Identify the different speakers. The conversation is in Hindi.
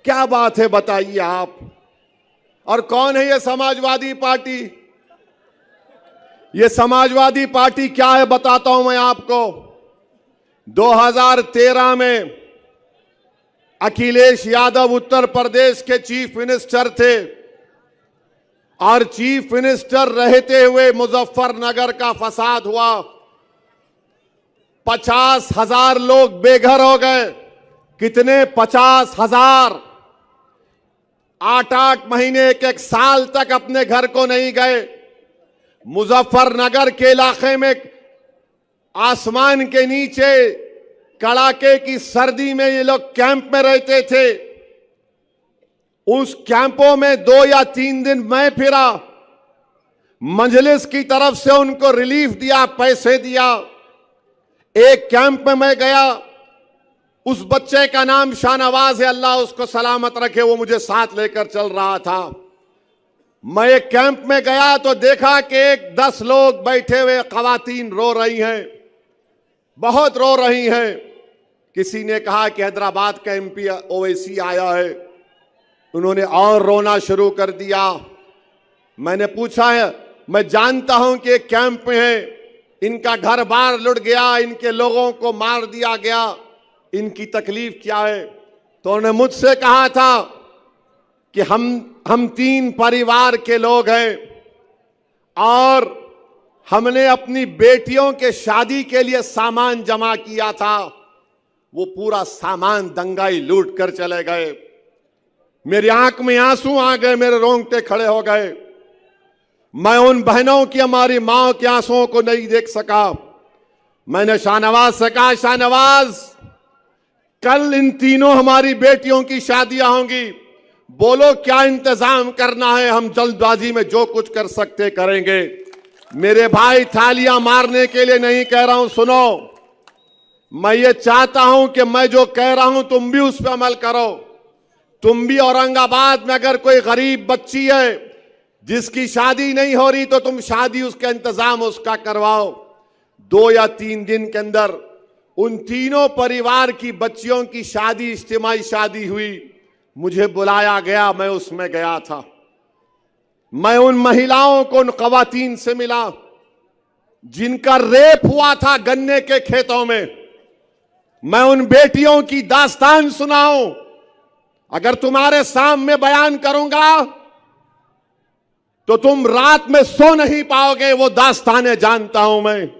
Speaker 1: क्या बात है बताइए आप। और कौन है ये समाजवादी पार्टी? ये समाजवादी पार्टी क्या है बताता हूं मैं आपको। 2013 में अखिलेश यादव उत्तर प्रदेश के चीफ मिनिस्टर थे और चीफ मिनिस्टर रहते हुए मुजफ्फरनगर का फसाद हुआ। 50,000 लोग बेघर हो गए। कितने? 50,000। 8-8 महीने, एक साल तक अपने घर को नहीं गए। मुजफ्फरनगर के इलाके में आसमान के नीचे कड़ाके की सर्दी में ये लोग कैंप में रहते थे। उस कैंपों में 2 या 3 दिन मैं फिरा। मजलिस की तरफ से उनको रिलीफ दिया, पैसे दिया। एक कैंप में मैं गया, उस बच्चे का नाम शाहनवाज है, अल्लाह उसको सलामत रखे, वो मुझे साथ लेकर चल रहा था। मैं एक कैंप में गया तो देखा कि 10 लोग बैठे हुए, खवातीन रो रही हैं, बहुत रो रही हैं। किसी ने कहा कि हैदराबाद का एमपी ओवैसी आया है। उन्होंने और रोना शुरू कर दिया। मैंने पूछा है, मैं जानता हूं कि एक कैंप में है, इनका घर बार लुट गया, इनके लोगों को मार दिया गया, इनकी तकलीफ क्या है? तो उन्होंने मुझसे कहा था कि हम 3 परिवार के लोग हैं और हमने अपनी बेटियों के शादी के लिए सामान जमा किया था। वो पूरा सामान दंगाई लूट कर चले गए। मेरी आंख में आंसू आ गए, मेरे रोंगटे खड़े हो गए। मैं उन बहनों की, हमारी मां के आंसुओं को नहीं देख सका। मैंने शाहनवाज से कहा, शाहनवाज कल इन तीनों हमारी बेटियों की शादियां होंगी, बोलो क्या इंतजाम करना है, हम जल्दबाजी में जो कुछ कर सकते करेंगे। मेरे भाई, थालियां मारने के लिए नहीं कह रहा हूं, सुनो। मैं ये चाहता हूं कि मैं जो कह रहा हूं तुम भी उस पर अमल करो। तुम भी औरंगाबाद में अगर कोई गरीब बच्ची है जिसकी शादी नहीं हो रही तो तुम शादी, उसका इंतजाम उसका करवाओ। 2 या 3 दिन के अंदर उन तीनों परिवार की बच्चियों की शादी, इज्तिमाई शादी हुई। मुझे बुलाया गया, मैं उसमें गया था। मैं उन महिलाओं को, उन खवातीन से मिला जिनका रेप हुआ था गन्ने के खेतों में। मैं उन बेटियों की दास्तान सुनाऊं। अगर तुम्हारे सामने बयान करूंगा तो तुम रात में सो नहीं पाओगे। वो दास्तानें जानता हूं मैं।